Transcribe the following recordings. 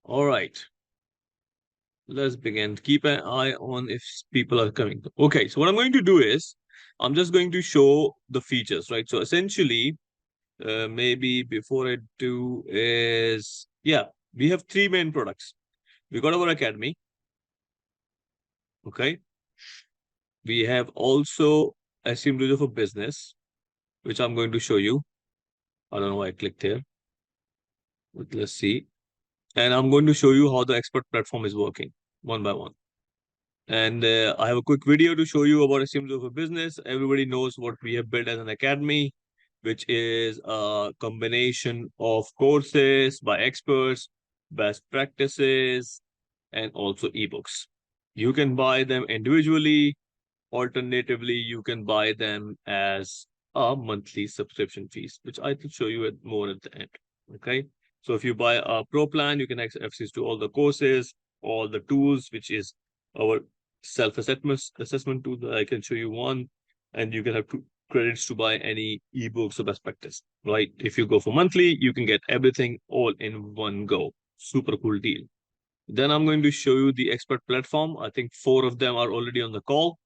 All right, let's begin. Keep an eye on if people are coming. Okay, so what I'm going to do is I'm just going to show the features, right? So essentially, maybe before I do is, yeah, we have three main products. We got our academy, okay? We have also SCMDOJO for business, which I'm going to show you. I don't know why I clicked here, but let's see. And I'm going to show you how the expert platform is working one by one. And I have a quick video to show you about SCMDOJO for business. Everybody knows what we have built as an academy, which is a combination of courses by experts, best practices, and also ebooks. You can buy them individually. Alternatively, you can buy them as a monthly subscription fees, which I will show you more at the end. Okay. So if you buy a pro plan, you can access to all the courses, all the tools, which is our self-assessment tool that I can show you one, and you can have two credits to buy any ebooks or best practice, right? If you go for monthly, you can get everything all in one go. Super cool deal. Then I'm going to show you the expert platform. I think four of them are already on the call.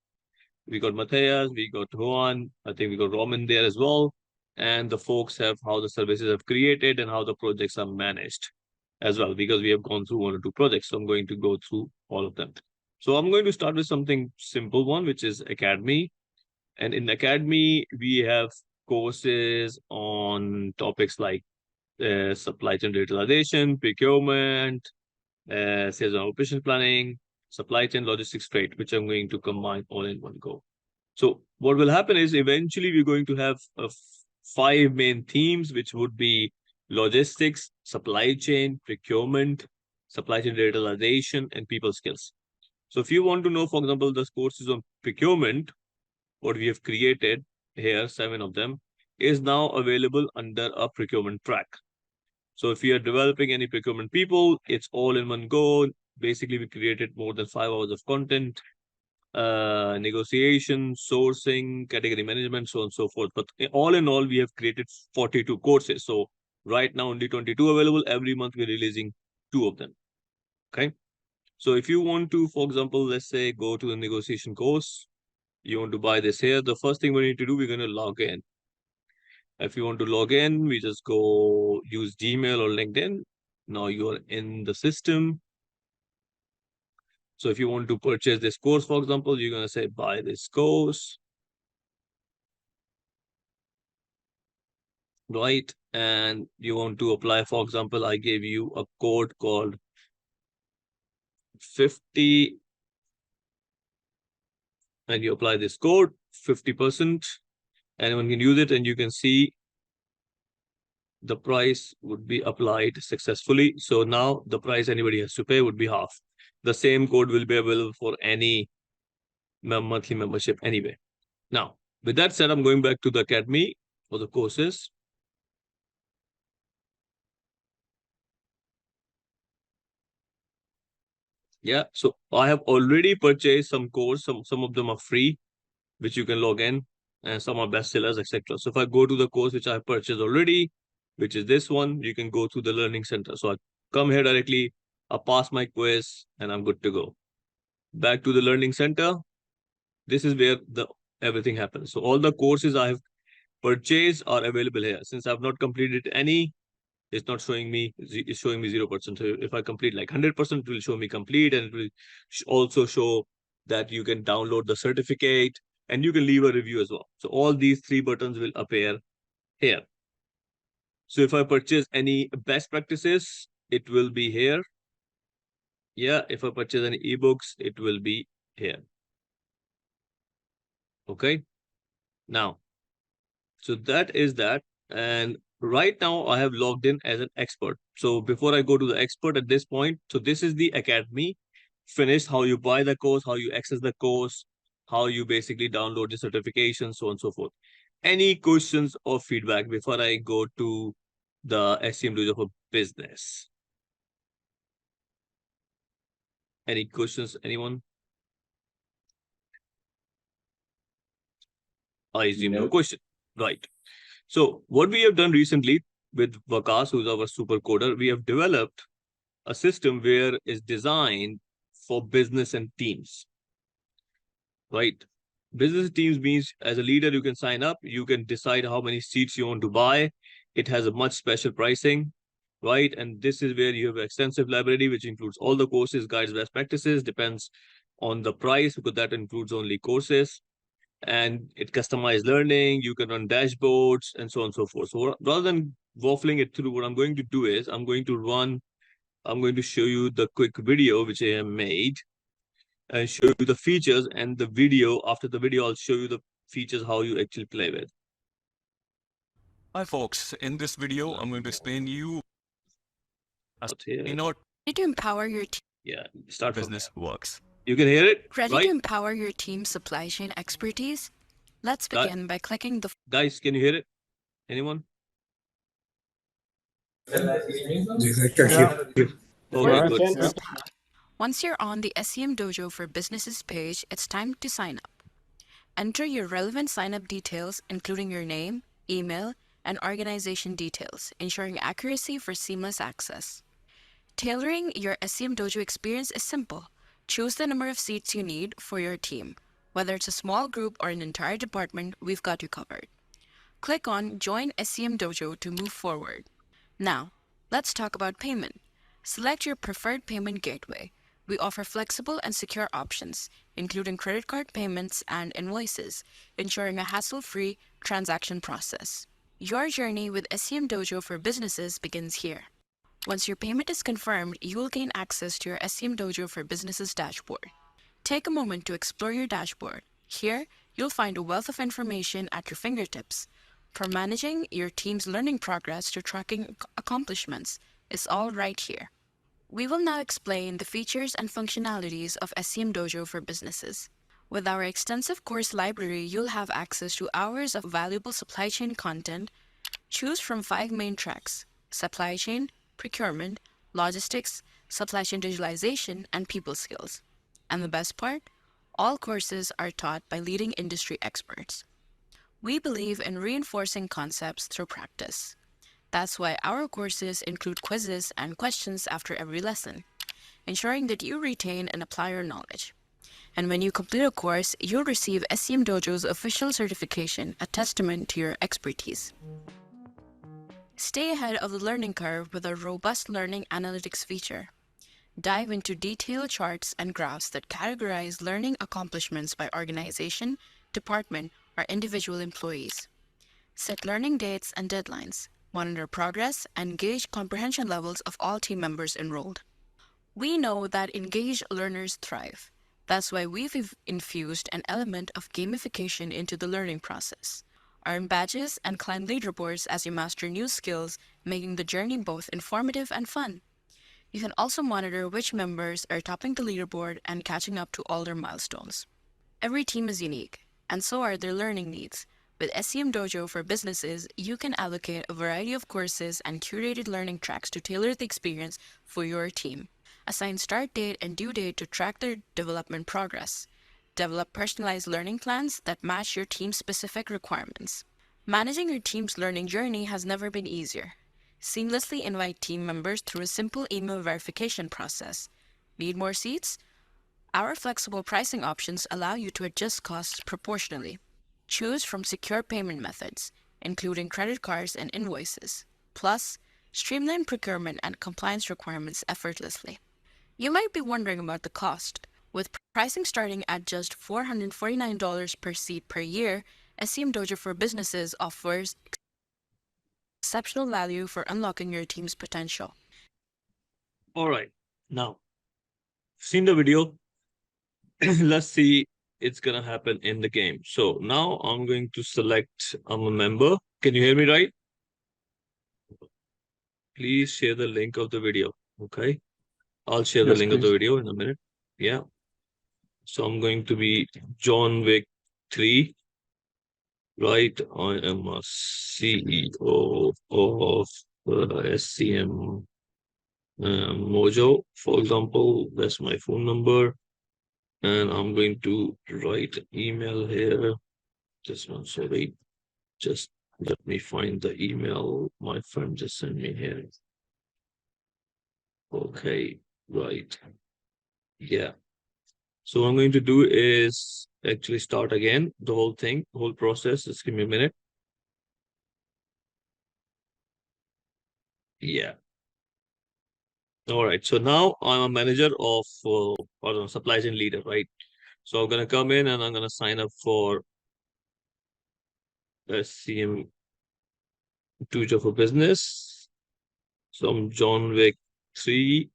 We got Matthias, we got Juan, I think we got Roman there as well. And the folks have how the services have created and how the projects are managed as well, because we have gone through one or two projects. So I'm going to go through all of them. So I'm going to start with something simple one, which is Academy. And in Academy, we have courses on topics like supply chain digitalization, procurement, sales and operation planning, supply chain logistics trade, which I'm going to combine all in one go. So what will happen is eventually we're going to have five main themes, which would be logistics, supply chain, procurement, supply chain digitalization, and people skills. So if you want to know, for example, the courses on procurement, what we have created here, 7 of them, is now available under a procurement track. So if you are developing any procurement people, it's all in one go. Basically, we created more than 5 hours of content, negotiation, sourcing, category management, so on and so forth. But all in all, we have created 42 courses. So right now, only 22 available. Every month, we're releasing 2 of them. Okay. So if you want to, for example, let's say go to the negotiation course, you want to buy this here. The first thing we need to do, we're going to log in. If you want to log in, we just go use Gmail or LinkedIn. Now you are in the system. So if you want to purchase this course, for example, you're going to say buy this course. Right? And you want to apply, for example, I gave you a code called 50, and you apply this code, 50%. Anyone can use it, and you can see the price would be applied successfully. So now the price anybody has to pay would be half. The same code will be available for any monthly membership anyway. Now, with that said, I'm going back to the academy for the courses. Yeah, so I have already purchased some course. Some of them are free, which you can log in, and some are bestsellers, etc. So if I go to the course which I have purchased already, which is this one, you can go to the learning center. So I come here directly, I pass my quiz, and I'm good to go. Back to the learning center. This is where the everything happens. So all the courses I have purchased are available here. Since I've not completed any, it's not showing me, it's showing me 0%. So if I complete like 100%, it will show me complete, and it will also show that you can download the certificate and you can leave a review as well. So all these three buttons will appear here. So if I purchase any best practices, it will be here. Yeah, if I purchase any ebooks, it will be here. Okay. Now, so that is that. And right now I have logged in as an expert. So before I go to the expert at this point, so this is the academy. Finished how you buy the course, how you access the course, how you basically download the certification, so on and so forth. Any questions or feedback before I go to the SCMDOJO for business? Any questions, anyone? I assume no Nope. question. Right. So what we have done recently with Vakas, who's our super coder, we have developed a system where it's designed for business and teams, right? Business teams means as a leader, you can sign up, you can decide how many seats you want to buy. It has a much special pricing, right? And this is where you have extensive library, which includes all the courses, guides, best practices, depends on the price, because that includes only courses. And it customized learning, you can run dashboards and so on and so forth. So rather than waffling it through, what I'm going to do is I'm going to show you the quick video which I have made and show you the features, and the video, after the video, I'll show you the features, how you actually play with. Hi folks, in this video, I'm going to explain you Ready to empower your team. Yeah, start business works. You can hear it, Ready right? to empower your team's supply chain expertise? Let's begin by clicking the... Guys, can you hear it? Anyone? Okay, good. Once you're on the SCMDOJO for Businesses page, it's time to sign up. Enter your relevant sign-up details, including your name, email, and organization details, ensuring accuracy for seamless access. Tailoring your SCMDOJO experience is simple. Choose the number of seats you need for your team. Whether it's a small group or an entire department, we've got you covered. Click on Join SCMDOJO to move forward. Now, let's talk about payment. Select your preferred payment gateway. We offer flexible and secure options, including credit card payments and invoices, ensuring a hassle-free transaction process. Your journey with SCMDOJO for Businesses begins here. Once your payment is confirmed, you will gain access to your SCMDOJO for Businesses dashboard. Take a moment to explore your dashboard. Here, you'll find a wealth of information at your fingertips. From managing your team's learning progress to tracking accomplishments, it's all right here. We will now explain the features and functionalities of SCMDOJO for Businesses. With our extensive course library, you'll have access to hours of valuable supply chain content. Choose from 5 main tracks: supply chain, procurement, logistics, supply chain digitalization, and people skills. And the best part? All courses are taught by leading industry experts. We believe in reinforcing concepts through practice. That's why our courses include quizzes and questions after every lesson, ensuring that you retain and apply your knowledge. And when you complete a course, you'll receive SCMDOJO's official certification, a testament to your expertise. Stay ahead of the learning curve with a robust learning analytics feature. Dive into detailed charts and graphs that categorize learning accomplishments by organization, department, or individual employees. Set learning dates and deadlines, monitor progress, and gauge comprehension levels of all team members enrolled. We know that engaged learners thrive. That's why we've infused an element of gamification into the learning process. Earn badges and climb leaderboards as you master new skills, making the journey both informative and fun. You can also monitor which members are topping the leaderboard and catching up to all their milestones. Every team is unique, and so are their learning needs. With SCMDOJO for Businesses, you can allocate a variety of courses and curated learning tracks to tailor the experience for your team. Assign start date and due date to track their development progress. Develop personalized learning plans that match your team's specific requirements. Managing your team's learning journey has never been easier. Seamlessly invite team members through a simple email verification process. Need more seats? Our flexible pricing options allow you to adjust costs proportionally. Choose from secure payment methods, including credit cards and invoices. Plus, streamline procurement and compliance requirements effortlessly. You might be wondering about the cost. With pricing starting at just $449 per seat per year, SCMDOJO for Businesses offers exceptional value for unlocking your team's potential. All right. Now, seen the video. Let's see it's gonna happen in the game. So now I'm going to select I'm a member. Can you hear me right? Please share the link of the video. Okay. I'll share the link of the video in a minute. Yeah. So I'm going to be John Wick 3. Right. I am a CEO of SCM Mojo, for example. That's my phone number. And I'm going to write email here. This one, sorry. Just let me find the email my friend just sent me here. Okay, right. Yeah. So what I'm going to do is actually start again the whole thing, whole process. Just give me a minute. Yeah. All right. So now I'm a manager of, or supply chain leader, right? So I'm gonna come in and I'm gonna sign up for SCMDOJO for business. So I'm John Wick 3,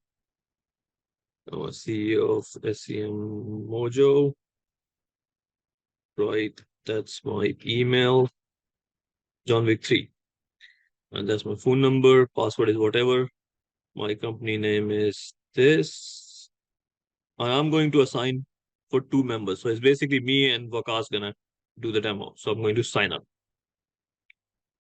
I'm a CEO of SCMDOJO, right? That's my email, John Wick 3. And that's my phone number, password is whatever. My company name is this. And I'm going to assign for 2 members. So it's basically me and Vakas gonna do the demo. So I'm going to sign up.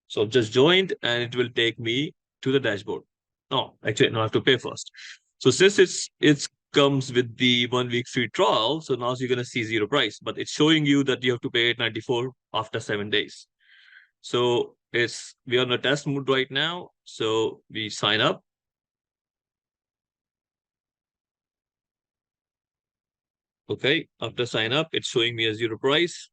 So I've just joined and it will take me to the dashboard. No, actually, no, I have to pay first. So since it's comes with the 1 week free trial, so now you're gonna see zero price, but it's showing you that you have to pay 894 after 7 days. So we are on a test mode right now. So we sign up. Okay, after sign up, it's showing me a zero price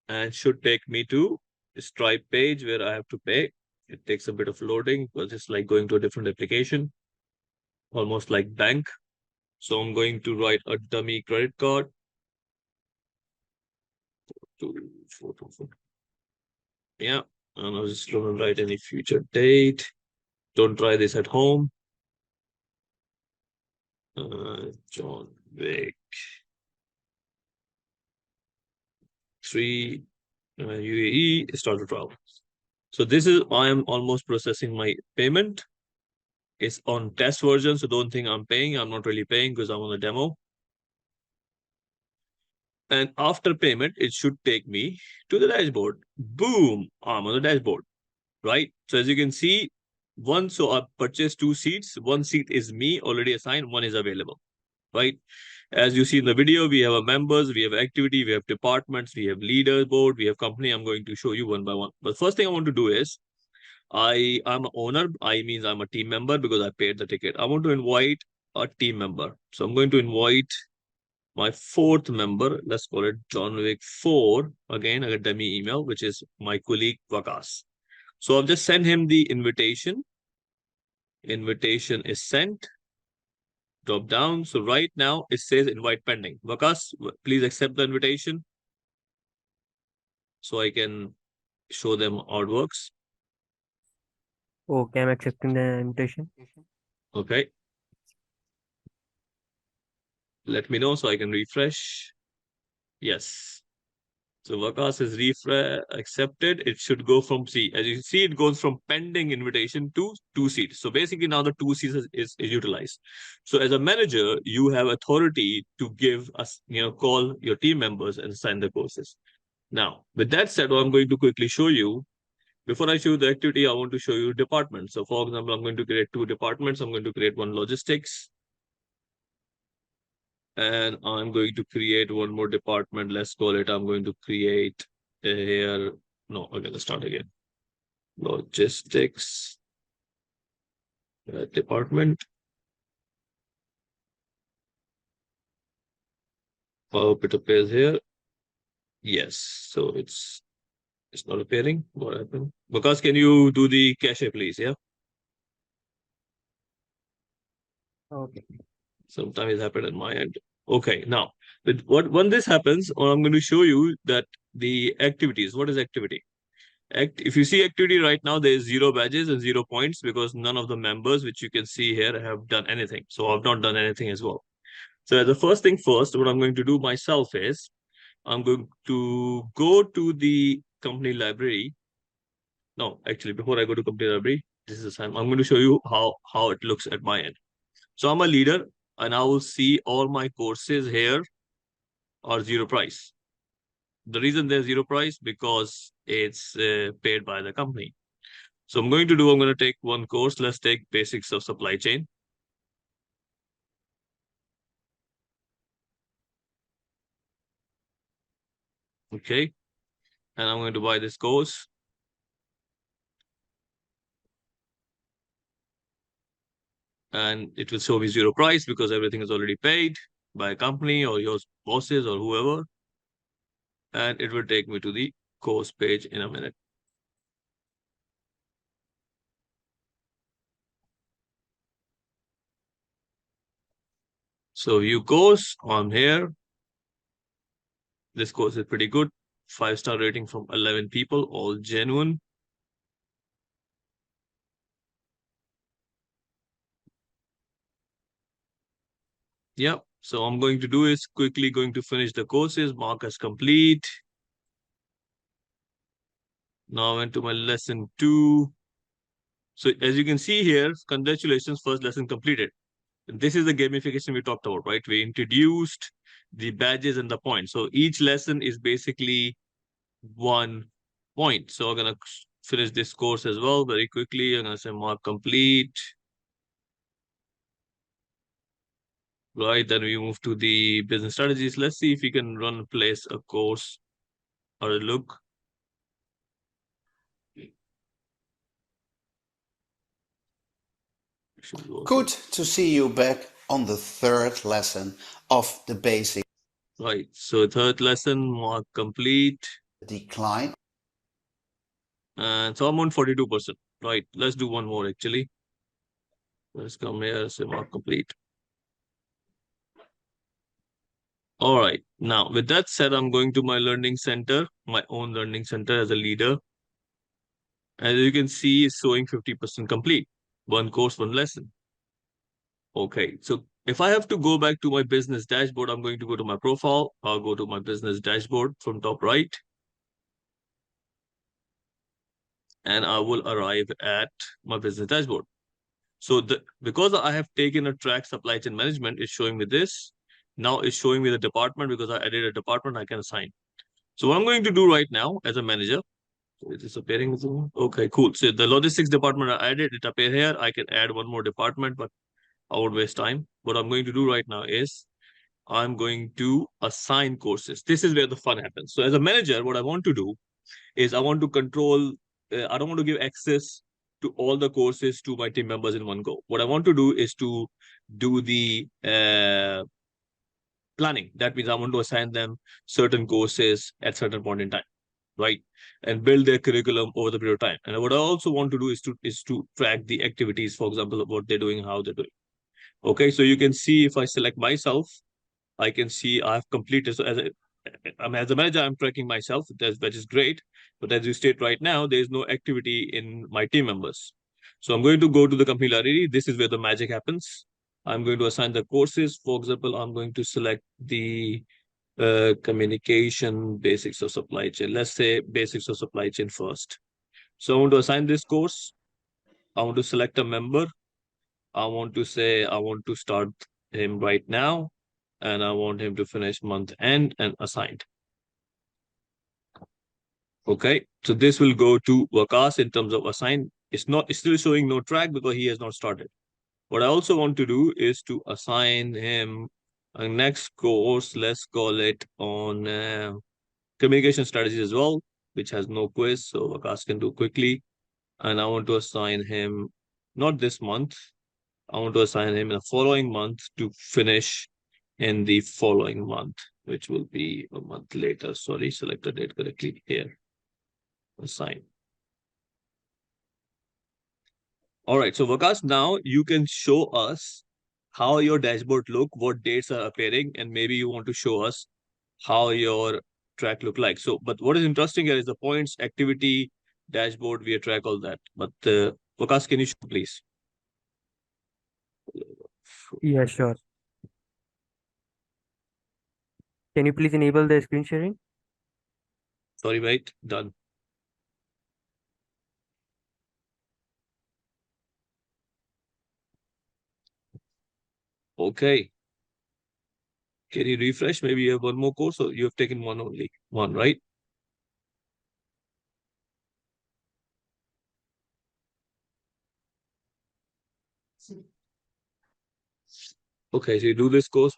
and should take me to a Stripe page where I have to pay. It takes a bit of loading because it's like going to a different application, almost like bank. So I'm going to write a dummy credit card. 424. Yeah, and I was just going to write any future date. Don't try this at home. John Wick 3 UAE start the trial. So this is, I am almost processing my payment. It's on test version, so don't think I'm paying. I'm not really paying because I'm on a demo. And after payment, it should take me to the dashboard. Boom, I'm on the dashboard, right? So as you can see, so I purchased 2 seats. 1 seat is me already assigned, 1 is available, right? As you see in the video, we have a members, we have activity, we have departments, we have leaderboard, we have company. I'm going to show you one by one. But first thing I want to do is, I'm an owner. I means I'm a team member because I paid the ticket. I want to invite a team member. So I'm going to invite my 4th member. Let's call it John Wick 4. Again, I got dummy email, which is my colleague Vakas. So I've just sent him the invitation. Invitation is sent. Drop down. So right now it says invite pending. Vakas, please accept the invitation so I can show them how it works. Okay, I'm accepting the invitation. Okay. Let me know so I can refresh. Yes. So Vakas is accepted. It should go from as you see, it goes from pending invitation to 2 seats. So basically now the 2 seats is utilized. So as a manager, you have authority to give us, call your team members and assign the courses. Now, with that said, I'm going to quickly show you. Before I show you the activity, I want to show you departments. So for example, I'm going to create 2 departments. I'm going to create one logistics. And I'm going to create one more department. Let's call it, I'm going to create here. No, okay, let's start again. Logistics department. Hope it appears here. Yes, so it's not appearing. What happened? Because can you do the cache, please? Yeah. Okay. Sometimes it happened at my end. Okay, now when this happens, I'm going to show you that the activities. What is activity? If you see activity right now, there is 0 badges and 0 points because none of the members, which you can see here, have done anything. So I've not done anything as well. So the first thing first, what I'm going to do myself is I'm going to go to the company library. No, actually, before I go to company library, this is the time I'm going to show you how it looks at my end. So I'm a leader and I will see all my courses here are 0 price. The reason there's 0 price because it's paid by the company. So I'm going to take one course. Let's take basics of supply chain. Okay. And I'm going to buy this course. and it will show me zero price because everything is already paid by a company or your bosses or whoever. And it will take me to the course page in a minute. So view course, I'm here. This course is pretty good. 5-star rating from 11 people, all genuine. Yeah, so I'm going to do is quickly going to finish the courses, mark as complete. Now I went to my lesson 2. So as you can see here, congratulations, first lesson completed. This is the gamification we talked about, right? We introduced the badges and the points. So each lesson is basically 1 point. So I'm gonna finish this course as well very quickly. I'm gonna say mark complete. Right, then we move to the business strategies. Let's see if we can place a course or a look. Good to see you back on the 3rd lesson of the basic. Right, so 3rd lesson, mark complete. Decline. And so I'm on 42%. Right, let's do one more actually. Let's come here, say mark complete. All right, now with that said, I'm going to my learning center, my own learning center as a leader. As you can see, it's showing 50% complete. 1 course, 1 lesson. Okay, so if I have to go back to my business dashboard, I'm going to go to my profile. I'll go to my business dashboard from top right. And I will arrive at my business dashboard. So because I have taken a track supply chain management, it's showing me this. Now it's showing me the department because I added a department I can assign. So what I'm going to do right now as a manager, so is this appearing? Okay, cool. So the logistics department I added, it appear here. I can add one more department, but I would waste time. What I'm going to do right now is I'm going to assign courses. This is where the fun happens. So as a manager, what I want to do is I want to control, I don't want to give access to all the courses to my team members in one go. What I want to do is to do the planning. That means I want to assign them certain courses at certain point in time, right? And build their curriculum over the period of time. And what I also want to do is to track the activities, for example, what they're doing, how they're doing. Okay, so you can see if I select myself, I can see I've completed. So as a manager, I'm tracking myself, which is great. But as you state right now, there is no activity in my team members. So I'm going to go to the company library. This is where the magic happens. I'm going to assign the courses. For example, I'm going to select the communication basics of supply chain. Let's say basics of supply chain first. So I want to assign this course. I want to select a member. I want to say I want to start him right now, and I want him to finish month end and assigned. Okay, so this will go to Wakas in terms of assign. It's still showing no track because he has not started. What I also want to do is to assign him a next course. Let's call it on communication strategies as well, which has no quiz, so Wakas can do quickly. And I want to assign him not this month. I want to assign him in the following month to finish in the following month, which will be a month later. Sorry, select the date correctly here. Assign. All right, so Vakas, now you can show us how your dashboard look, what dates are appearing, and maybe you want to show us how your track look like. So, but what is interesting here is the points, activity, dashboard, we track all that. But Vakas, can you show please? Yeah, sure. Can you please enable the screen sharing? Sorry, wait, done. Okay. Can you refresh? Maybe you have one more course or you have taken one only? One, right? Okay, so you do this course.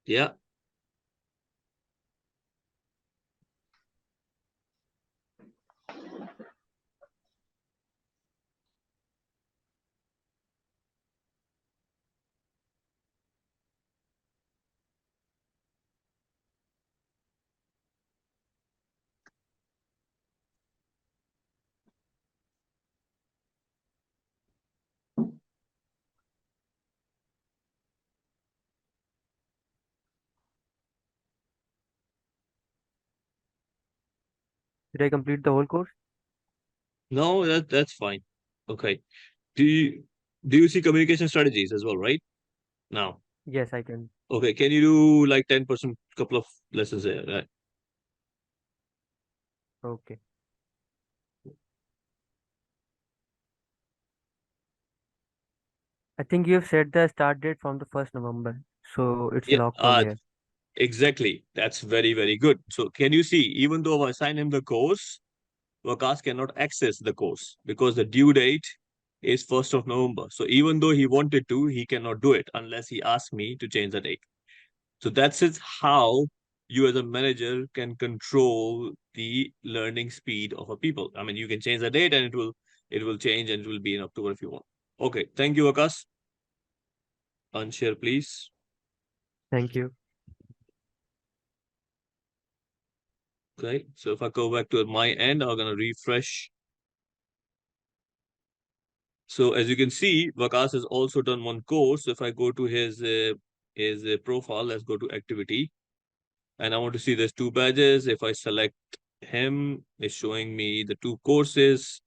Yeah. Did I complete the whole course? No, that's fine. Okay. Do you see communication strategies as well, right? Now. Yes, I can. Okay, can you do like 10% couple of lessons there, right? Okay. I think you have set the start date from the 1st November, so it's Yeah, locked from here. exactly. That's very, very good. So can you see, even though I assign him the course, Vakas cannot access the course because the due date is 1st of November. So even though he wanted to, he cannot do it unless he asks me to change the date. So that's it how you as a manager can control the learning speed of a people. I mean, you can change the date and it will change and it will be in October if you want. Okay, thank you, Vakas. Unshare, please. Thank you. Okay, so if I go back to my end, I'm gonna refresh. So as you can see, Vakas has also done one course. So if I go to his profile, let's go to activity, and I want to see there's 2 badges. If I select him, it's showing me the 2 courses.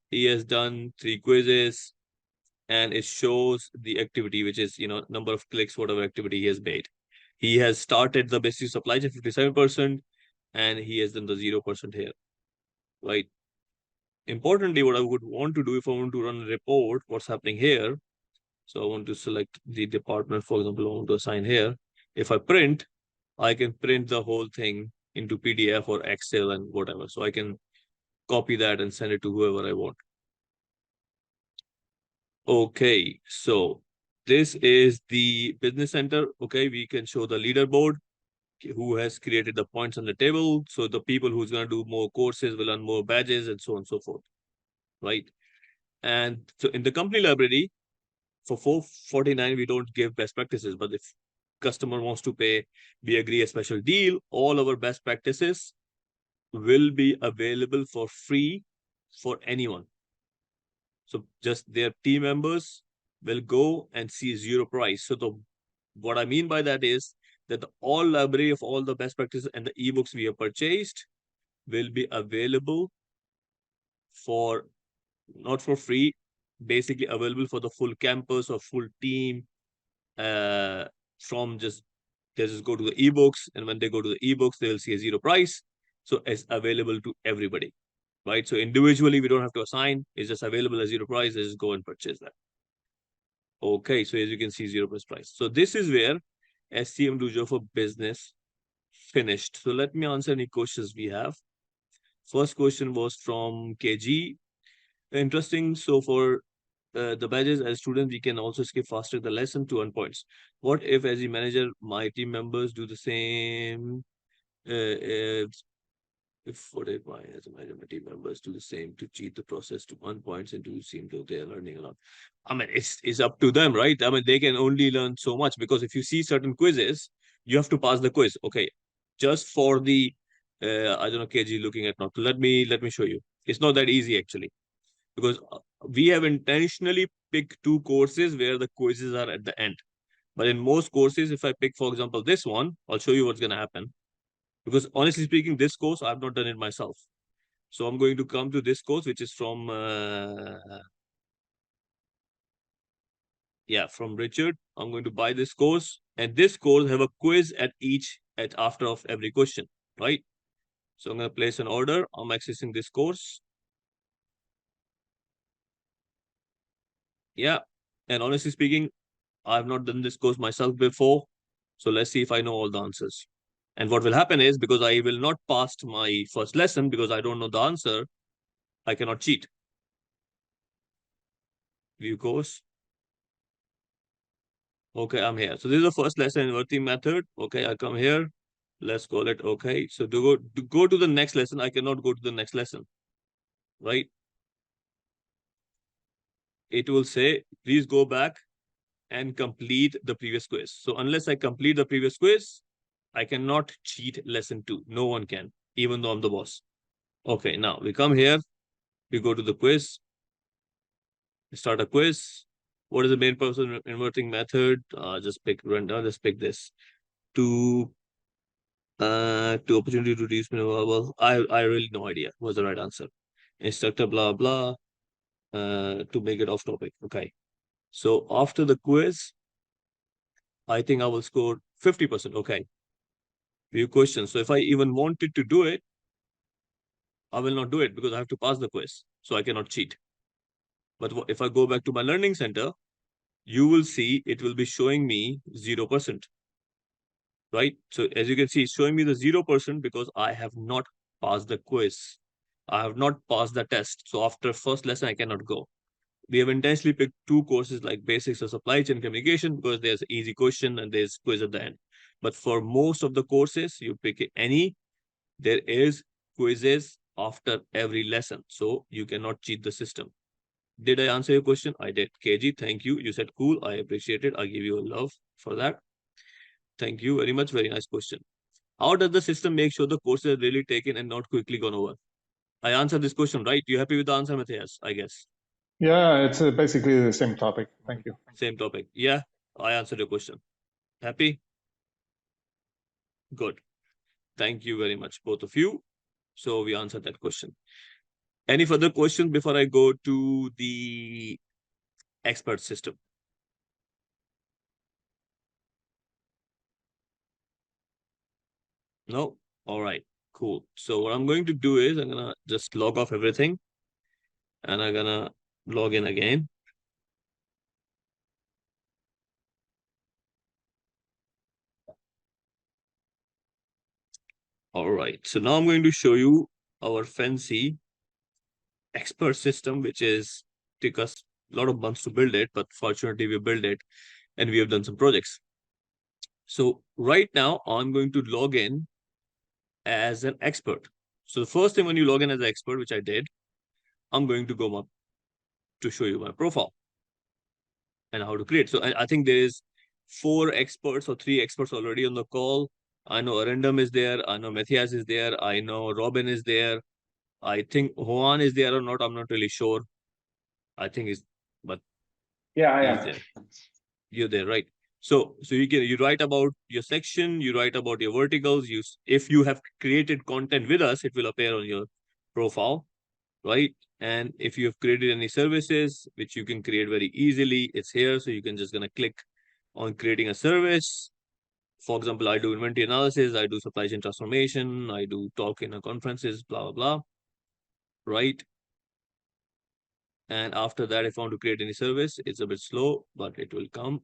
He has done 3 quizzes, and it shows the activity, which is number of clicks, whatever activity he has made. He has started the basic supply chain 57%, and he has done the 0% here, right? Importantly, what I would want to do if I want to run a report, what's happening here. So I want to select the department, for example, I want to assign here. If I print, I can print the whole thing into PDF or Excel and whatever. So I can copy that and send it to whoever I want. Okay, so this is the business center. Okay, we can show the leaderboard, who has created the points on the table. So the people who's going to do more courses will earn more badges and so on and so forth, right? And so in the company library, for 449, we don't give best practices, but if customer wants to pay, we agree a special deal. All our best practices will be available for free for anyone. So just their team members will go and see 0 price. So what I mean by that is that the all library of all the best practices and the ebooks we have purchased will be available for not for free, basically available for the full campus or full team. From just they just go to the ebooks, and when they go to the ebooks, they will see a 0 price. So it's available to everybody, right? So individually, we don't have to assign. It's just available as 0 price. They just go and purchase that. Okay, so as you can see, 0 price. So this is where SCMDOJO for business finished. So let me answer any questions we have. First question was from KG. Interesting. So for the badges as students, we can also skip faster the lesson to earn points. What if, as a manager, my team members do the same? If what if my as a manager, my team members do the same to cheat the process to earn points and to seem to they are learning a lot. I mean, it's up to them, right? I mean, they can only learn so much because if you see certain quizzes, you have to pass the quiz. Okay, just for the I don't know, KG looking at now. Let me show you. It's not that easy actually, because we have intentionally picked 2 courses where the quizzes are at the end. But in most courses, if I pick, for example, this one, I'll show you what's going to happen. Because honestly speaking, this course, I've not done it myself. So I'm going to come to this course, which is from, from Richard. I'm going to buy this course. And this course have a quiz at after of every question, right? So I'm going to place an order. I'm accessing this course. Yeah. And honestly speaking, I've not done this course myself before. So let's see if I know all the answers. And what will happen is, because I will not pass my first lesson because I don't know the answer, I cannot cheat. View course. Okay, I'm here. So this is the first lesson, inverting method. Okay, I come here. Let's call it okay. So to go to the next lesson, I cannot go to the next lesson, right? It will say, please go back and complete the previous quiz. So unless I complete the previous quiz, I cannot cheat lesson 2. No one can, even though I'm the boss. Okay, now we come here. We go to the quiz. We start a quiz. What is the main purpose of inverting method? Just pick random. Just pick this. To opportunity to reduce minimum. Well, I really no idea what's the right answer. Instructor blah blah. To make it off topic. Okay. So after the quiz, I think I will score 50%. Okay. Few questions. So if I even wanted to do it, I will not do it because I have to pass the quiz. So I cannot cheat. But if I go back to my learning center, you will see it will be showing me 0%. Right? So as you can see, it's showing me the 0% because I have not passed the quiz. I have not passed the test. So after first lesson, I cannot go. We have intentionally picked 2 courses like basics of supply chain communication because there's an easy question and there's quiz at the end. But for most of the courses, you pick any, there is quizzes after every lesson. So you cannot cheat the system. Did I answer your question? I did. KG, thank you. You said cool. I appreciate it. I give you a love for that. Thank you very much. Very nice question. How does the system make sure the courses are really taken and not quickly gone over? I answered this question, right? You happy with the answer, Matthias? I guess. Yeah, it's basically the same topic. Thank you. Same topic. Yeah, I answered your question. Happy? Good. Thank you very much, both of you. So we answered that question. Any further questions before I go to the expert system? No? All right, cool. So what I'm going to do is I'm going to just log off everything and I'm going to log in again. All right, so now I'm going to show you our fancy expert system, which is took us a lot of months to build it, but fortunately we built it and we have done some projects. So right now I'm going to log in as an expert. So the first thing when you log in as an expert, which I did, I'm going to go up to show you my profile and how to create. So I think there is 4 experts or 3 experts already on the call. I know Arendam is there. I know Matthias is there. I know Robin is there. I think Juan is there or not. I'm not really sure. I think he's, but yeah, he's there. You're there, right? So you write about your section, you write about your verticals. If you have created content with us, it will appear on your profile, right? And if you have created any services, which you can create very easily, it's here. So you can just gonna click on creating a service. For example, I do inventory analysis, I do supply chain transformation, I do talk in conferences, blah, blah, blah, right? And after that, if I want to create any service, it's a bit slow, but it will come.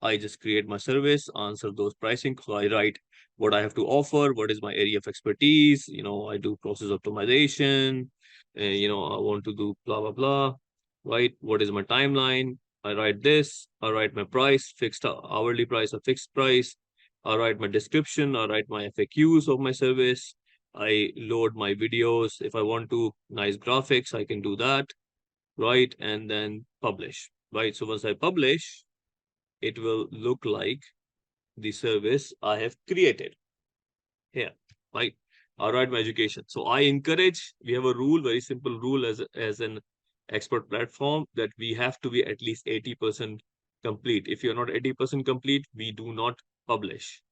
I just create my service, answer those pricing. So I write what I have to offer, what is my area of expertise. I do process optimization. I want to do blah, blah, blah, right? What is my timeline? I write this. I write my price, fixed hourly price or fixed price. I write my description. I write my FAQs of my service. I load my videos. If I want to nice graphics, I can do that, right? And then publish, right? So once I publish, it will look like the service I have created here, right? All right, my education. So I encourage, we have a rule, very simple rule as an expert platform, that we have to be at least 80% complete. If you're not 80% complete, we do not publish,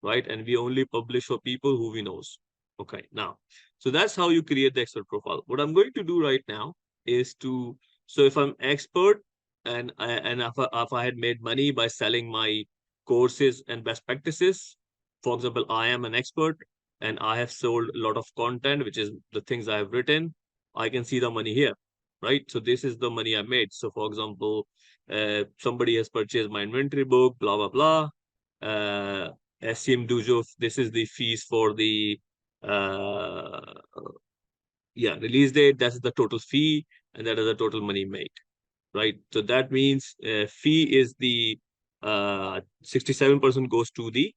right? And we only publish for people who we knows. Okay, now, so that's how you create the expert profile. What I'm going to do right now is so if I'm expert and if I had made money by selling my courses and best practices, for example, I am an expert and I have sold a lot of content, which is the things I have written, I can see the money here, right? So this is the money I made. So for example, somebody has purchased my inventory book, blah, blah, blah. SCMDOJO, this is the fees for the release date. That's the total fee, and that is the total money made, right? So that means fee is the 67% goes to the,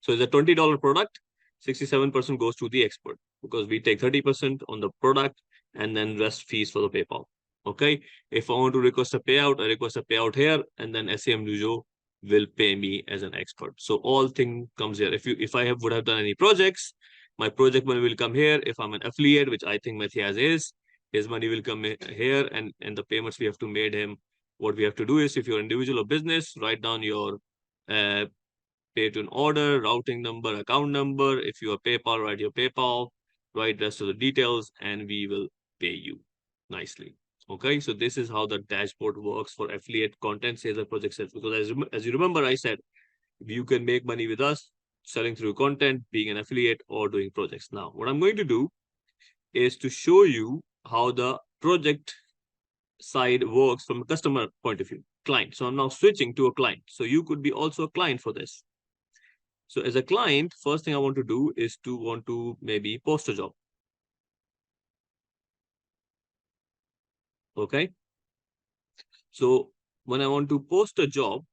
so it's a $20 product, 67% goes to the expert, because we take 30% on the product and then rest fees for the PayPal. Okay. If I want to request a payout, I request a payout here, and then SCMDOJO will pay me as an expert. So all thing comes here. If I would have done any projects, my project money will come here. If I'm an affiliate, which I think Matthias is, his money will come here, and the payments we have to made him. What we have to do is, if you're an individual or business, write down your pay to an order, routing number, account number. If you are PayPal, write your PayPal, write rest of the details, and we will pay you nicely. Okay, so this is how the dashboard works for affiliate content sales and project sales. Because as you remember, I said you can make money with us selling through content, being an affiliate, or doing projects. Now, what I'm going to do is to show you how the project side works from a customer point of view, client. So I'm now switching to a client. So you could be also a client for this. So as a client, first thing I want to do is to maybe post a job. Okay. So when I want to post a job,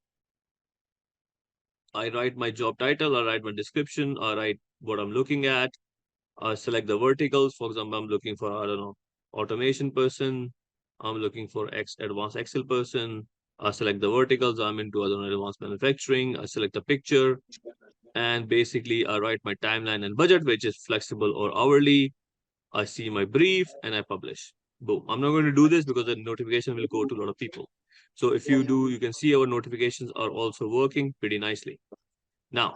I write my job title, I write my description, I write what I'm looking at, I select the verticals. For example, I'm looking for, I don't know, automation person. I'm looking for advanced Excel person. I select the verticals. I'm into, I don't know, advanced manufacturing. I select a picture. And basically, I write my timeline and budget, which is flexible or hourly. I see my brief and I publish. Boom. I'm not going to do this because the notification will go to a lot of people. So if you do, you can see our notifications are also working pretty nicely. Now,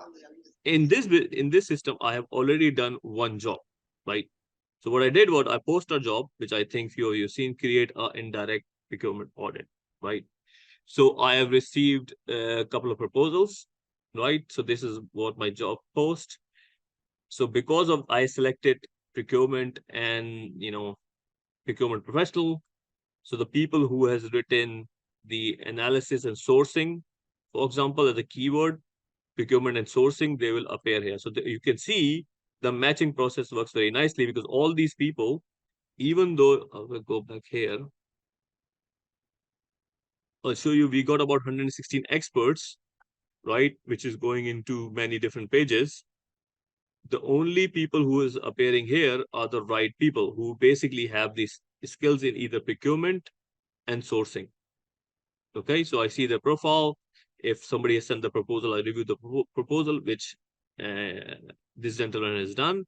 in this system, I have already done one job, right? So what I did was I post a job, which I think few of you seen, create an indirect procurement audit, right? So I have received a couple of proposals, right? So this is what my job post. So because of I selected procurement and, procurement professional, so the people who has written the analysis and sourcing, for example, as a keyword, procurement and sourcing, they will appear here. So you can see the matching process works very nicely, because all these people, even though I will go back here, I'll show you, we got about 116 experts, right? Which is going into many different pages. The only people who is appearing here are the right people who basically have these skills in either procurement and sourcing. Okay, so I see the profile. If somebody has sent the proposal, I review the proposal, which this gentleman has done.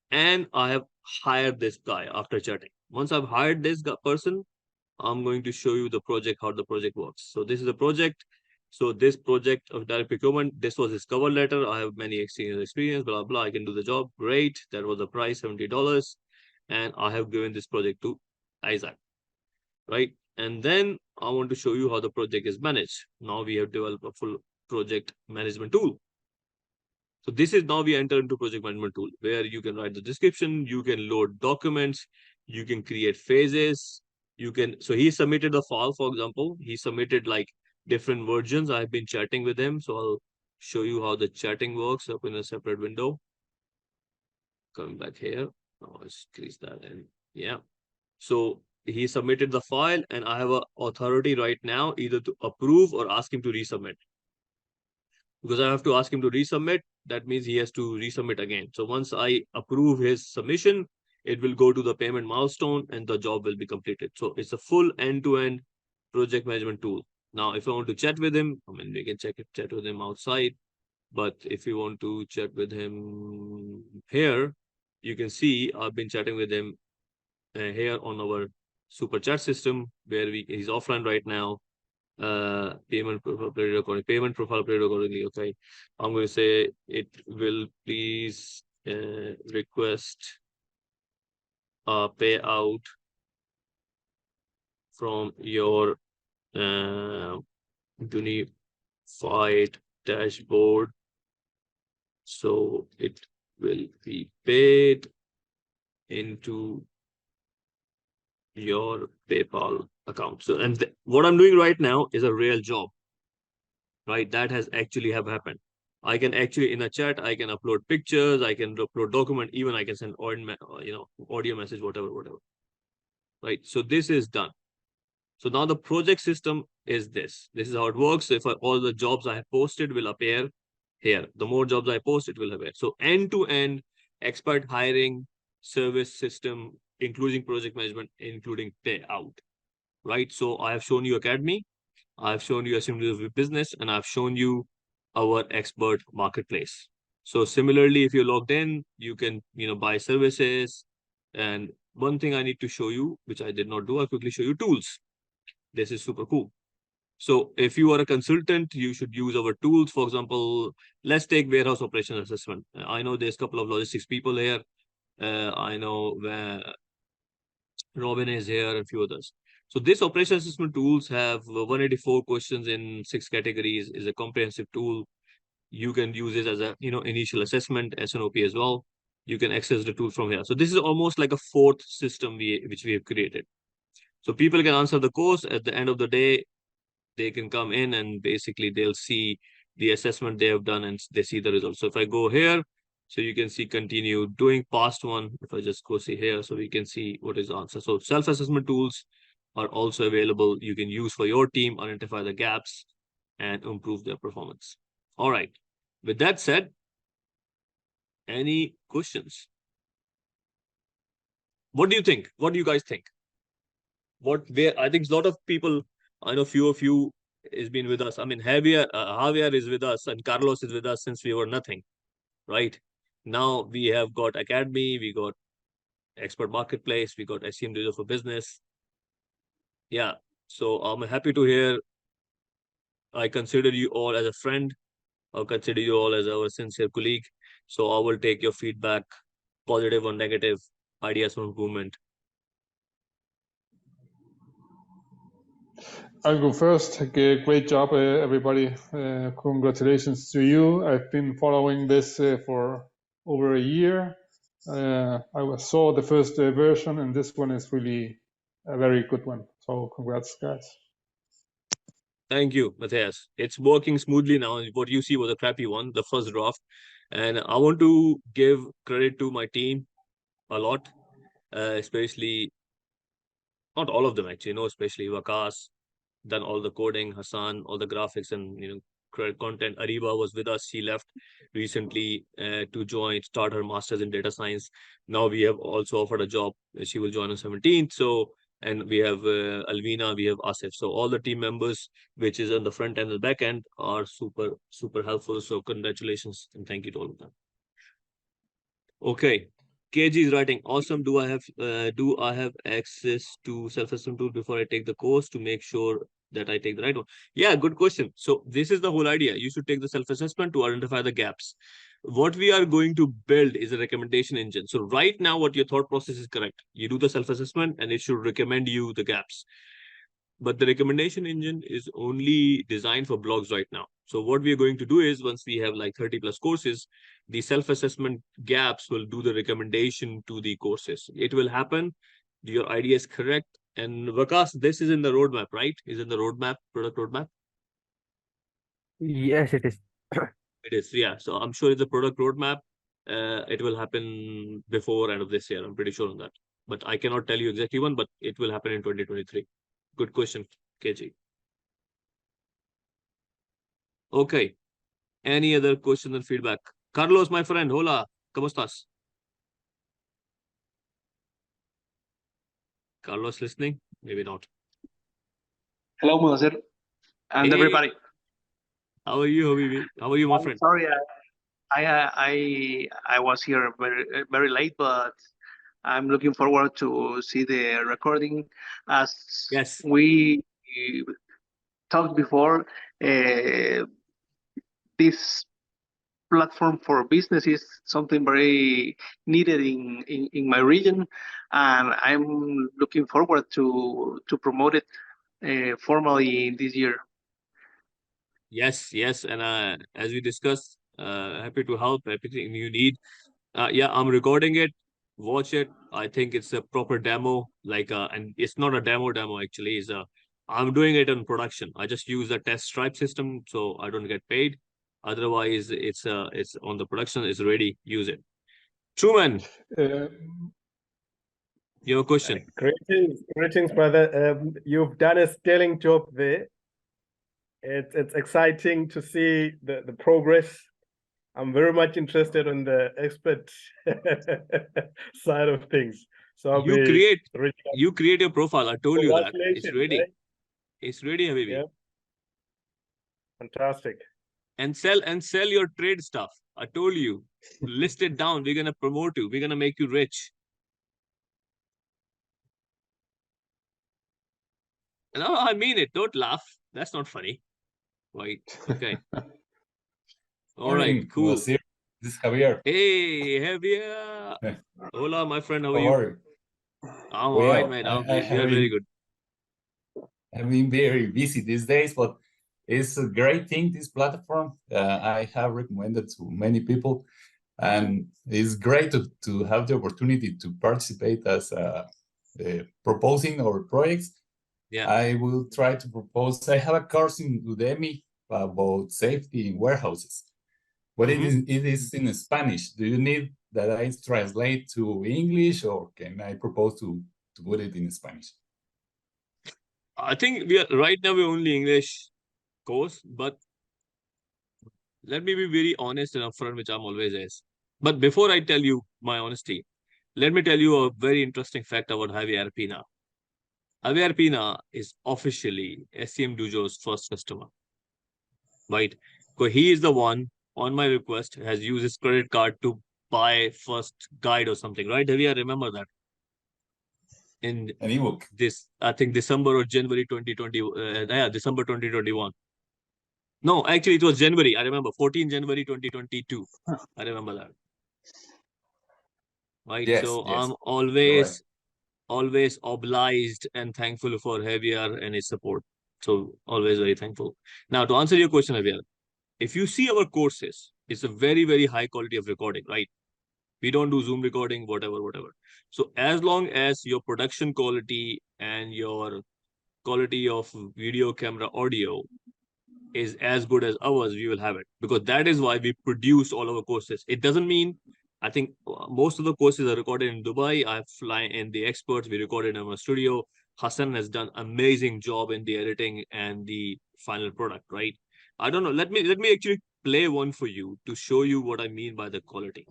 And I have hired this guy after chatting. Once I've hired this person, I'm going to show you the project, how the project works. So this is a project. So this project of direct procurement, this was his cover letter. I have many experience, blah, blah. I can do the job. Great. That was the price, $70. And I have given this project to Isaac, right? And then I want to show you how the project is managed. Now we have developed a full project management tool. So this is now we enter into project management tool, where you can write the description, you can load documents, you can create phases, you can, so he submitted a file, for example, he submitted like different versions. I've been chatting with him. So I'll show you how the chatting works up in a separate window. Coming back here, let's increase that in. Yeah. So he submitted the file, and I have an authority right now either to approve or ask him to resubmit. Because I have to ask him to resubmit, that means he has to resubmit again. So once I approve his submission, it will go to the payment milestone and the job will be completed. So it's a full end-to-end project management tool. Now, if I want to chat with him, I mean, we can chat with him outside. But if you want to chat with him here, you can see I've been chatting with him here on our super chat system, where he's offline right now. Payment profile updated accordingly. Payment profile updated accordingly. Okay, I'm going to say it will please request a payout from your unified dashboard, so it will be paid into your PayPal account. So, and what I'm doing right now is a real job, right? That has actually have happened. I can actually, in a chat, I can upload pictures, I can upload document, even I can send audio message, whatever, right? So this is done. So now the project system is this. This is how it works. So if all the jobs I have posted will appear here. The more jobs I post, it will appear. So end-to-end expert hiring service system, including project management, including payout, right? So I have shown you Academy, I've shown you SCMDOJO business, and I've shown you our expert marketplace. So similarly, if you're logged in, you can, buy services. And one thing I need to show you, which I did not do, I'll quickly show you tools. This is super cool. So if you are a consultant, you should use our tools. For example, let's take warehouse operations assessment. I know there's a couple of logistics people here. I know Robin is here and a few others. So this operation assessment tools have 184 questions in 6 categories, is a comprehensive tool. You can use this as a, initial assessment, SNOP as well. You can access the tool from here. So this is almost like a fourth system which we have created. So people can answer the course. At the end of the day, they can come in and basically they'll see the assessment they have done and they see the results. So if I go here, so you can see continue doing past one. If I just go see here, so we can see what is the answer. So self-assessment tools are also available. You can use for your team, identify the gaps and improve their performance. All right. With that said, any questions? What do you think? What do you guys think? I think a lot of people, I know few of you has been with us. I mean, Javier is with us and Carlos is with us since we were nothing, right? Now we have got Academy, we got Expert Marketplace, we got SCMDOJO for Business. Yeah, so I'm happy to hear. I consider you all as a friend. I'll consider you all as our sincere colleague. So I will take your feedback, positive or negative, ideas for improvement. I'll go first. Great job, everybody. Congratulations to you. I've been following this for over a year. I saw the first version, and this one is really a very good one. So congrats, guys. Thank you, Matthias. It's working smoothly now. What you see was a crappy one, the first draft. And I want to give credit to my team a lot, especially, not all of them actually, especially Wakas, done all the coding, Hassan, all the graphics and content. Ariba was with us. She left recently to start her master's in data science. Now we have also offered a job. She will join on 17th. So, and we have Alvina, we have Asif. So all the team members, which is on the front end and the back end, are super, super helpful. So congratulations and thank you to all of them. Okay. KG is writing, awesome. Do I have access to self-assessment tool before I take the course to make sure that I take the right one? Yeah, good question. So this is the whole idea. You should take the self-assessment to identify the gaps. What we are going to build is a recommendation engine. So right now, what your thought process is correct. You do the self-assessment and it should recommend you the gaps. But the recommendation engine is only designed for blogs right now. So what we are going to do is once we have like 30 plus courses, the self-assessment gaps will do the recommendation to the courses. It will happen. Your idea is correct. And Vakas, this is in the roadmap, right? Is in the roadmap, product roadmap? Yes, it is. It is, yeah. So I'm sure it's a product roadmap. It will happen before end of this year. I'm pretty sure on that. But I cannot tell you exactly when, but it will happen in 2023. Good question, KG. Okay. Any other questions and feedback? Carlos, my friend, hola. ¿Cómo estás? Carlos listening? Maybe not. Hello, Muddassir, and Hey. everybody. How are you, Habibi? How are you, my friend? Sorry, I was here very late, but I'm looking forward to see the recording. As Yes. we talked before, this platform for business is something very needed in my region, and I'm looking forward to promote it formally this year. Yes, yes. And as we discussed, happy to help, everything you need. Yeah, I'm recording it. Watch it. I think it's a proper demo, and it's not a demo actually. I'm doing it in production. I just use a test stripe system, so I don't get paid. Otherwise, it's on the production, it's ready. Use it. Truman. Your question. Greetings, brother. You've done a sterling job there. It's exciting to see the progress. I'm very much interested on the expert side of things. So I'll You be create your profile. I told you that. It's Congratulations, ready. right? It's ready, Habibi. Yeah. Fantastic. And sell your trade stuff. I told you. List it down. We're gonna promote you. We're gonna make you rich. No, I mean it. Don't laugh. That's not funny. Right. Okay. All right. Cool. This is Javier. Hey, Javier. Hola, my friend. How are you? I'm Well, alright, mate. We are very good. I've been very busy these days, but it's a great thing, this platform. I have recommended to many people, and it's great to have the opportunity to participate as proposing our projects. Yeah. I will try to propose. I have a course in Udemy about safety in warehouses, but it is in Spanish. Do you need that I translate to English, or can I propose to put it in Spanish? I think right now we're only English course, but let me be very honest and upfront, which I'm always is. But before I tell you my honesty, let me tell you a very interesting fact about Javier Pina. Javier Pina is officially SCMDOJO's first customer, right? So he is the one, on my request, has used his credit card to buy first guide or something, right? Javier, remember that? In an ebook. This, I think December or January 2020, December 2021. No, actually it was January. I remember 14 January 2022. I remember that. Right. Yes, so yes. I'm always obliged and thankful for Javier and his support. So always very thankful. Now to answer your question, Javier, if you see our courses, it's a very, very high quality of recording, right? We don't do Zoom recording, whatever. So as long as your production quality and your quality of video, camera, audio is as good as ours, we will have it, because that is why we produce all our courses. It doesn't mean, I think most of the courses are recorded in Dubai. I fly in the experts, we recorded in our studio. Hassan has done amazing job in the editing and the final product, right? I don't know. Let me actually play one for you to show you what I mean by the quality.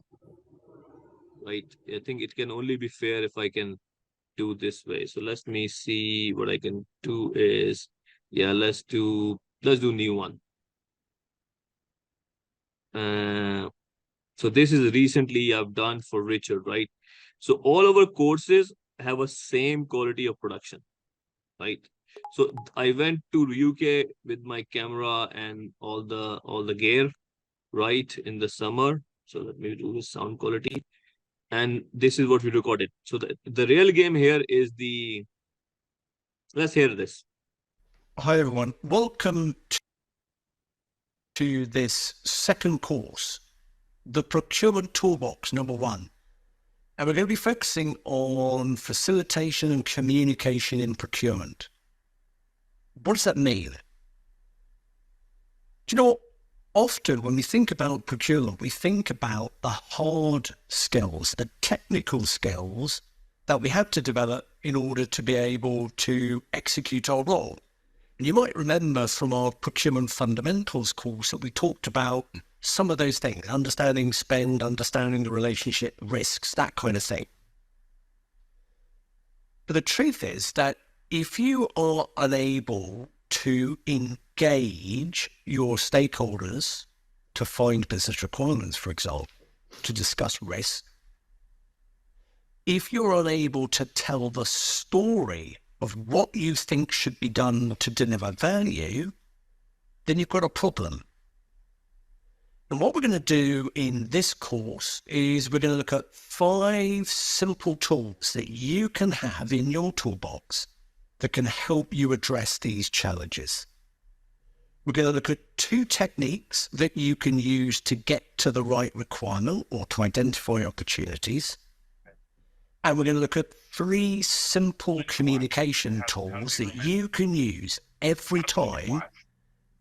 Right. I think it can only be fair if I can do this way. So let me see what I can do is, yeah, let's do new one. So this is recently I've done for Richard, right? So all our courses have a same quality of production, right? So I went to UK with my camera and all the gear, right, in the summer. So let me do the sound quality. And this is what we recorded. So the real game here is let's hear this. Hi everyone, welcome to this second course, the Procurement Toolbox #1. And we're going to be focusing on facilitation and communication in procurement. What does that mean? Do you know, often when we think about procurement, we think about the hard skills, the technical skills that we have to develop in order to be able to execute our role. And you might remember from our procurement fundamentals course that we talked about some of those things, understanding spend, understanding the relationship, risks, that kind of thing. But the truth is that if you are unable to engage your stakeholders to find business requirements, for example, to discuss risk, if you're unable to tell the story of what you think should be done to deliver value, then you've got a problem. And what we're going to do in this course is we're going to look at 5 simple tools that you can have in your toolbox that can help you address these challenges. We're going to look at 2 techniques that you can use to get to the right requirement or to identify opportunities. And we're going to look at 3 simple communication tools that you can use every time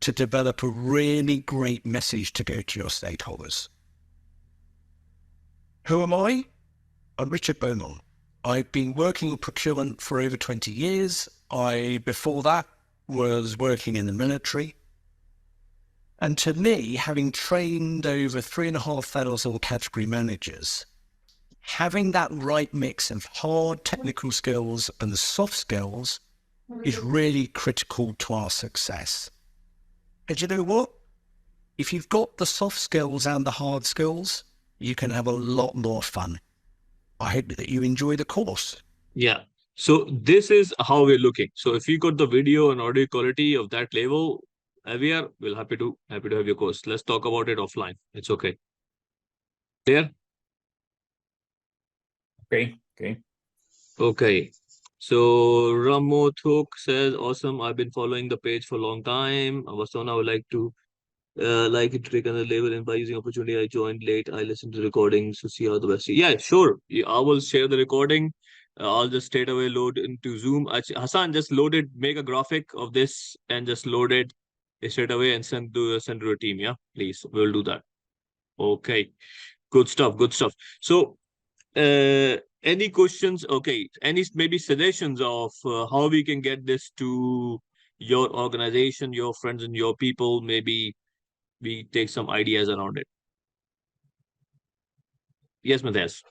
to develop a really great message to go to your stakeholders. Who am I? I'm Richard Beaumont. I've been working in procurement for over 20 years. Before that, was working in the military. And to me, having trained over 3,500 category managers, having that right mix of hard technical skills and soft skills is really critical to our success. And you know what? If you've got the soft skills and the hard skills, you can have a lot more fun. I hope that you enjoy the course. Yeah. So this is how we're looking. So if you got the video and audio quality of that level, we'll happy to have your course. Let's talk about it offline. It's okay. Clear? Okay. So Ramothuk says, awesome. I've been following the page for a long time. Vasona would like it to take another level, and by using opportunity, I joined late. I listened to recordings to see how the best. Yeah, sure. Yeah, I will share the recording. I'll just straight away load into Zoom. Actually, Hassan, just load it, make a graphic of this, and just load it straight away and send to your team. Yeah, please. We'll do that. Okay. Good stuff. Good stuff. So, any questions? Okay. Any maybe suggestions of how we can get this to your organization, your friends, and your people? Maybe we take some ideas around it. Yes, Matthias.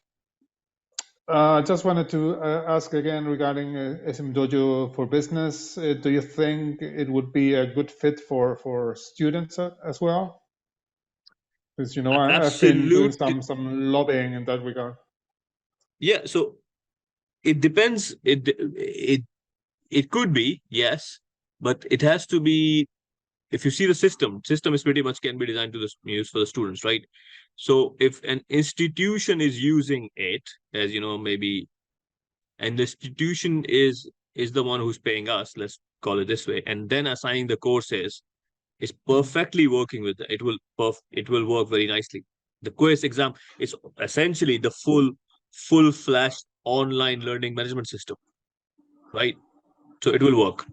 I just wanted to ask again regarding SCMDOJO for business. Do you think it would be a good fit for students as well? Because I've been doing some lobbying in that regard. Yeah, so it depends. It could be, yes, but it has to be. If you see the system is pretty much can be designed to use for the students, right? So if an institution is using it, as maybe, and the institution is the one who's paying us, let's call it this way, and then assigning the courses, is perfectly working with it. It will work very nicely. The quiz exam is essentially the full fledged online learning management system, right? So it will work.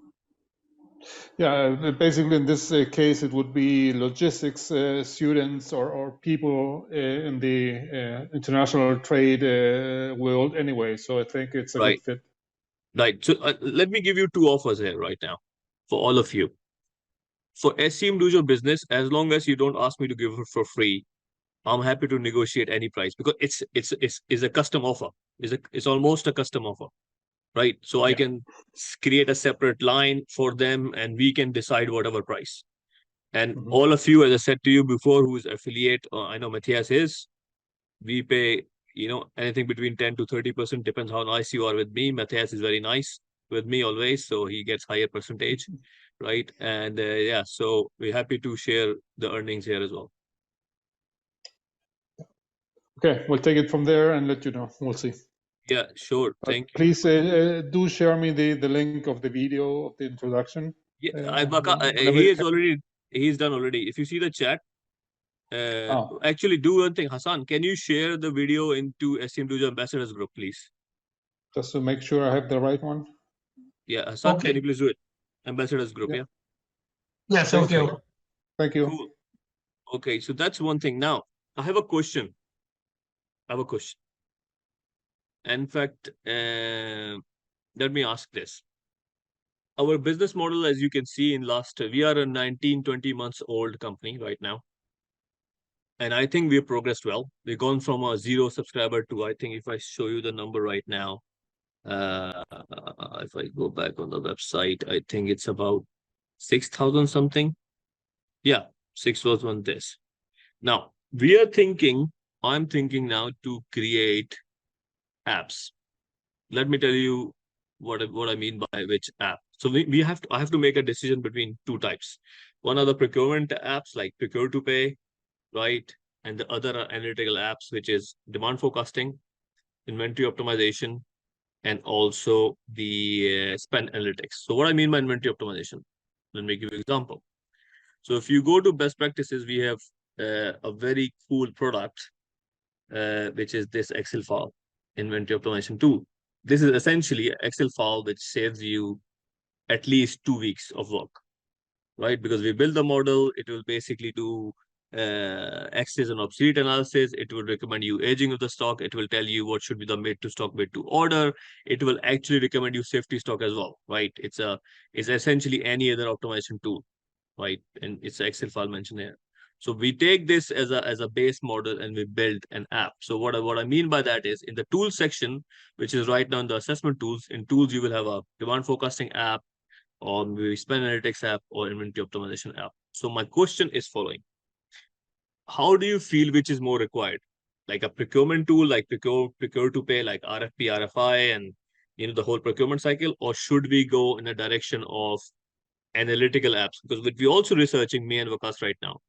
Yeah, basically in this case, it would be logistics students or people in the international trade world anyway. So I think it's a good fit. Right. So let me give you two offers here right now for all of you. For SCMDOJO business, as long as you don't ask me to give it for free, I'm happy to negotiate any price, because it's a custom offer. It's almost a custom offer, right? So I can create a separate line for them, and we can decide whatever price. And all of you, as I said to you before, who's affiliate, I know Matthias is, we pay, anything between 10 to 30%, depends how nice you are with me. Matthias is very nice with me always, so he gets higher percentage, right? And yeah, so we're happy to share the earnings here as well. Okay, we'll take it from there and let you know. We'll see. Yeah, sure. Thank you. Please do share me the link of the video of the introduction. Yeah, he's done already. If you see the chat, actually do one thing, Hassan, can you share the video into SCMDOJO ambassadors group, please? Just to make sure I have the right one. Yeah, Hassan, can you please do it? Ambassadors group, yeah? Yes, thank you. Thank you. Cool. Okay, so that's one thing. Now, I have a question. In fact, let me ask this. Our business model, as you can see we are a 19-20 months old company right now. And I think we've progressed well. We've gone from a 0 subscriber to, I think if I show you the number right now, if I go back on the website, I think it's about 6,000 something. Yeah, 6,000 this. Now, I'm thinking now to create apps. Let me tell you what I mean by which app. So I have to make a decision between two types. One are the procurement apps like Procure to Pay, right? And the other are analytical apps, which is demand forecasting, inventory optimization, and also the spend analytics. So what I mean by inventory optimization, let me give you an example. So if you go to best practices, we have a very cool product, which is this Excel file, inventory optimization tool. This is essentially an Excel file which saves you at least 2 weeks of work, right? Because we build the model, it will basically do X is an obsolete analysis. It will recommend you aging of the stock. It will tell you what should be the made to stock, made to order. It will actually recommend you safety stock as well, right? It's essentially any other optimization tool, right? And it's an Excel file mentioned here. So we take this as a base model and we build an app. So what I mean by that is in the tools section, which is right now in the assessment tools, in tools you will have a demand forecasting app, or maybe spend analytics app, or inventory optimization app. So my question is following: how do you feel which is more required? Like a procurement tool, like procure to pay, like RFP, RFI, and the whole procurement cycle, or should we go in a direction of analytical apps? Because what we're also researching, me and Vikas right now,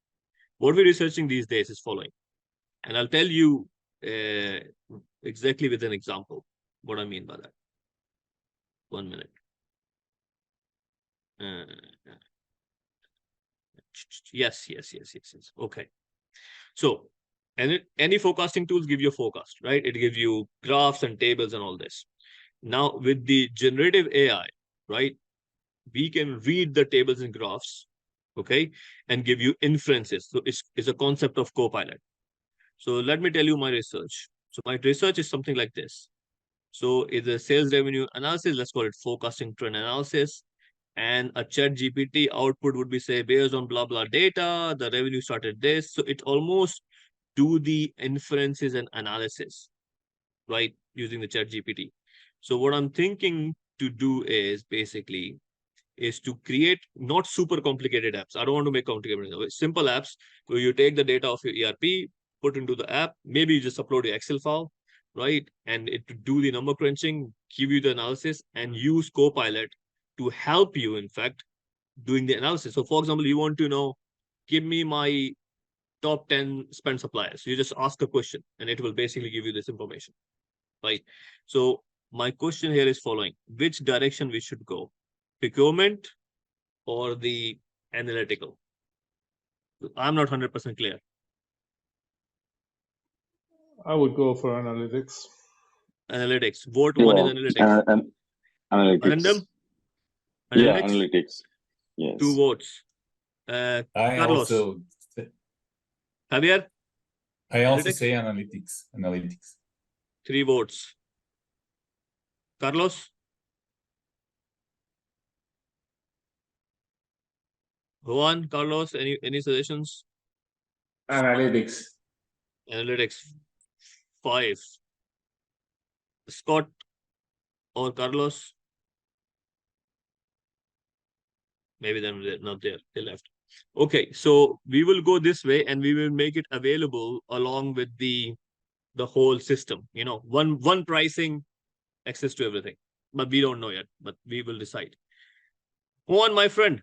what we're researching these days is following, and I'll tell you exactly with an example what I mean by that. 1 minute. Yes. Okay. So, any forecasting tools give you a forecast, right? It gives you graphs and tables and all this. Now, with the generative AI, right, we can read the tables and graphs, okay, and give you inferences. So it's a concept of co-pilot. So let me tell you my research. So my research is something like this. So it's a sales revenue analysis, let's call it forecasting trend analysis. And a chat GPT output would be, say, based on blah, blah data, the revenue started this. So it almost do the inferences and analysis, right, using the chat GPT. So what I'm thinking to do is basically to create not super complicated apps. I don't want to make complicated, simple apps where you take the data of your ERP, put into the app, maybe you just upload your Excel file, right? And it do the number crunching, give you the analysis, and use Copilot to help you, in fact, doing the analysis. So for example, you want to know, give me my top 10 spend suppliers. You just ask a question and it will basically give you this information, right? So my question here is following: which direction we should go, procurement or the analytical? I'm not 100% clear. I would go for analytics. Analytics. Vote one is analytics. Analytics. Random? Analytics? Yeah, analytics. Yes. 2 votes. I Carlos. also. Javier? I also say analytics. Analytics. 3 votes. Carlos? Juan, Carlos, any suggestions? Analytics. Analytics. 5. Scott or Carlos? Maybe they're not there. They left. Okay, so we will go this way and we will make it available along with the whole system. One pricing, access to everything. But we don't know yet, but we will decide. Juan, my friend,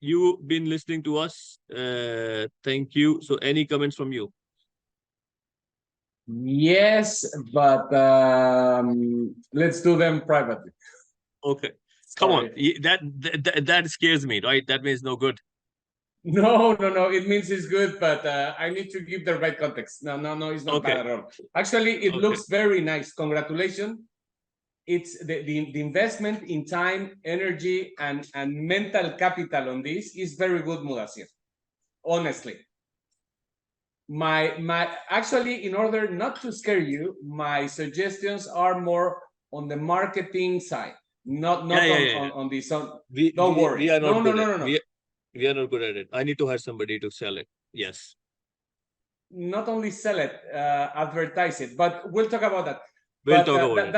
you've been listening to us. Thank you. So any comments from you? Yes, but let's do them privately. Okay. Come on. That scares me, right? That means no good. No. It means it's good, but I need to give the right context. No, it's not bad at all. Actually, it looks very nice. Congratulations. It's the investment in time, energy, and mental capital on this is very good, Muddassir. Honestly. Actually, in order not to scare you, my suggestions are more on the marketing side, not on the don't worry. We are not good at it. We are not good at it. I need to hire somebody to sell it. Yes. Not only sell it, advertise it, but we'll talk about that. We'll talk about it.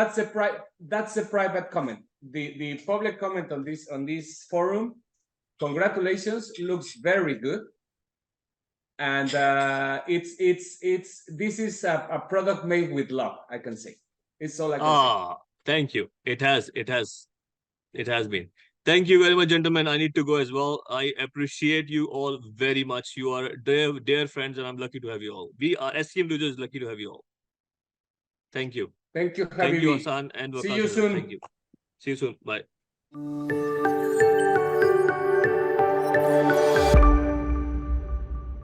That's a private comment. The public comment on this forum, congratulations, looks very good. And this is a product made with love, I can say. It's all I can say. Thank you. It has been. Thank you very much, gentlemen. I need to go as well. I appreciate you all very much. You are dear friends, and I'm lucky to have you all. We are SCMDOJO is lucky to have you all. Thank you. Thank you, Thank you, Hassan and Wakash. See you soon. Thank you. See you soon. Bye.